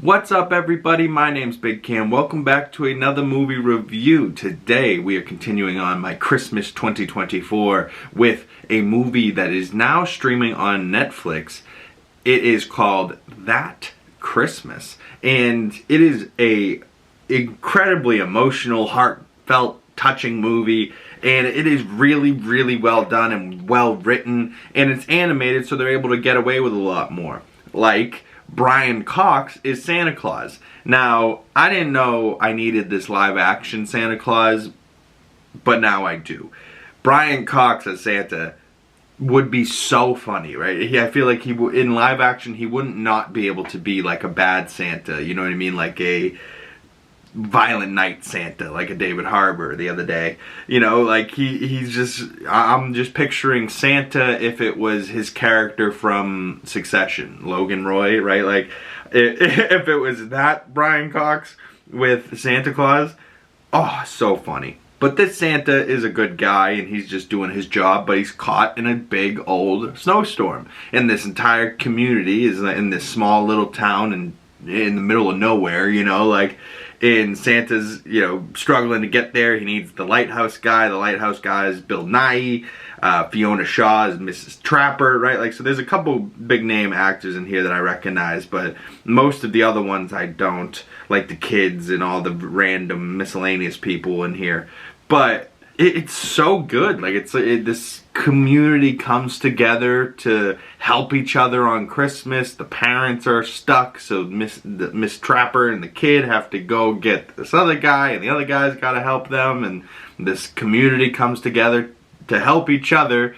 What's up everybody, my name's Big Cam. Welcome back to another movie review. Today we are continuing on my Christmas 2024 with a movie that is now streaming on Netflix. It is called That Christmas, and it is a incredibly emotional, heartfelt, touching movie, and it is really well done and well written, and it's animated, so they're able to get away with a lot more. Like, Brian Cox is Santa Claus. Now, I didn't know I needed this live action Santa Claus, but now I do. Brian Cox as Santa would be so funny, right? I feel like in live action, he wouldn't not be able to be like a bad Santa, you know what I mean? Like a Violent Night Santa, like a David Harbour the other day. You know, like he's just, I'm just picturing Santa if it was his character from Succession, Logan Roy, right? Like, if it was that Brian Cox with Santa Claus, oh, so funny. But this Santa is a good guy, and he's just doing his job, but he's caught in a big old snowstorm. And this entire community is in this small little town and in the middle of nowhere, you know, like, and Santa's, you know, struggling to get there. He needs the lighthouse guy. The lighthouse guy is Bill Nighy. Fiona Shaw is Mrs. Trapper, right? Like, so there's a couple big name actors in here that I recognize, but most of the other ones I don't, like the kids and all the random miscellaneous people in here. But it's so good. Like, this community comes together to help each other on Christmas. The parents are stuck, so Miss Trapper and the kid have to go get this other guy, and the other guy's got to help them, and this community comes together to help each other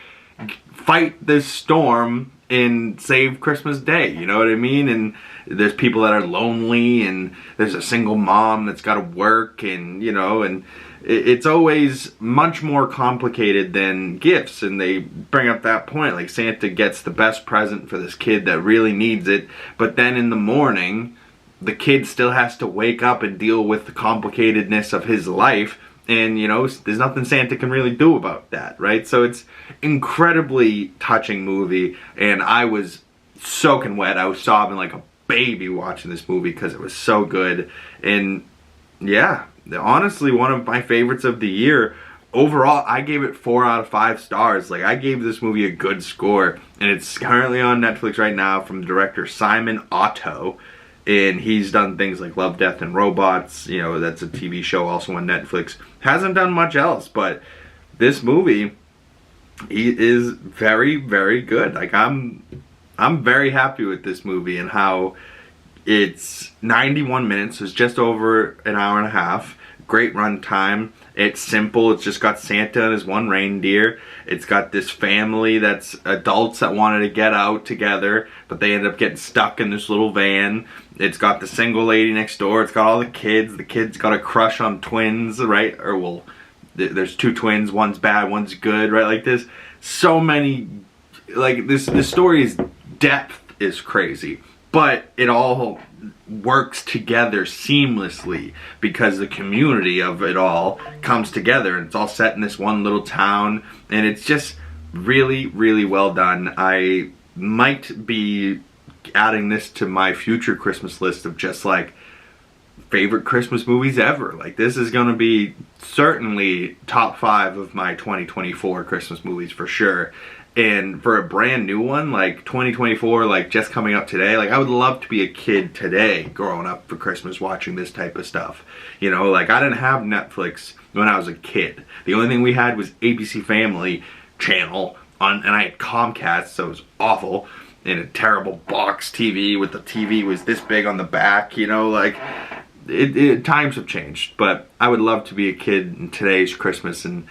fight this storm and save Christmas Day, you know what I mean? And there's people that are lonely, and there's a single mom that's got to work, and, you know, and it's always much more complicated than gifts, and they bring up that point, like Santa gets the best present for this kid that really needs it, but then in the morning, the kid still has to wake up and deal with the complicatedness of his life, and, you know, there's nothing Santa can really do about that, right? So it's incredibly touching movie, and I was soaking wet. I was sobbing like a baby watching this movie because it was so good, and yeah, honestly, one of my favorites of the year. Overall, I gave it 4 out of 5 stars. Like, I gave this movie a good score, and it's currently on Netflix right now from director Simon Otto, and he's done things like Love, Death, and Robots. You know, that's a TV show also on Netflix. Hasn't done much else, but this movie, he is very good. Like, I'm very happy with this movie and how it's 91 minutes, so it's just over an hour and a half. Great run time. It's simple. It's just got Santa and his one reindeer. It's got this family that's adults that wanted to get out together, but they ended up getting stuck in this little van. It's got the single lady next door. It's got all the kids. The kids got a crush on twins, right? Or, well, there's 2 twins. One's bad, one's good, right? Like, there's so many, like, this story's depth is crazy. But it all works together seamlessly because the community of it all comes together, and it's all set in this one little town, and it's just really well done. I might be adding this to my future Christmas list of just like favorite Christmas movies ever. Like, this is gonna be certainly top 5 of my 2024 Christmas movies for sure. And for a brand new one, like 2024, like just coming up today, like I would love to be a kid today growing up for Christmas watching this type of stuff. You know, like I didn't have Netflix when I was a kid. The only thing we had was ABC Family channel on, and I had Comcast, so it was awful. And a terrible box TV with the TV was this big on the back, you know, like times have changed. But I would love to be a kid in today's Christmas, and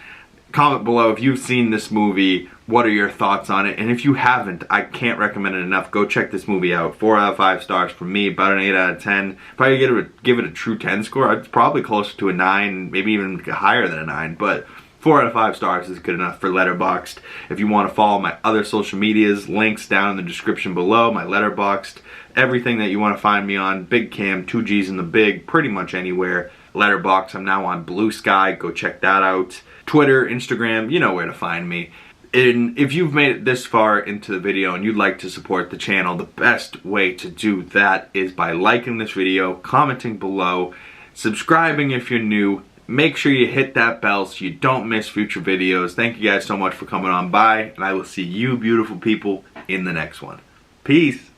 comment below if you've seen this movie. What are your thoughts on it? And if you haven't, I can't recommend it enough. Go check this movie out. 4 out of 5 stars from me, about an 8 out of 10. Probably give it a true 10 score. It's probably closer to a 9, maybe even higher than a 9. But 4 out of 5 stars is good enough for LETTERBOXD. If you want to follow my other social medias, links down in the description below. My LETTERBOXD, everything that you want to find me on. Big Cam, 2 G's in the Big, pretty much anywhere. LETTERBOXD, I'm now on Blue Sky. Go check that out. Twitter, Instagram, you know where to find me. And if you've made it this far into the video and you'd like to support the channel, the best way to do that is by liking this video, commenting below, subscribing if you're new. Make sure you hit that bell so you don't miss future videos. Thank you guys so much for coming on by, and I will see you beautiful people in the next one. Peace.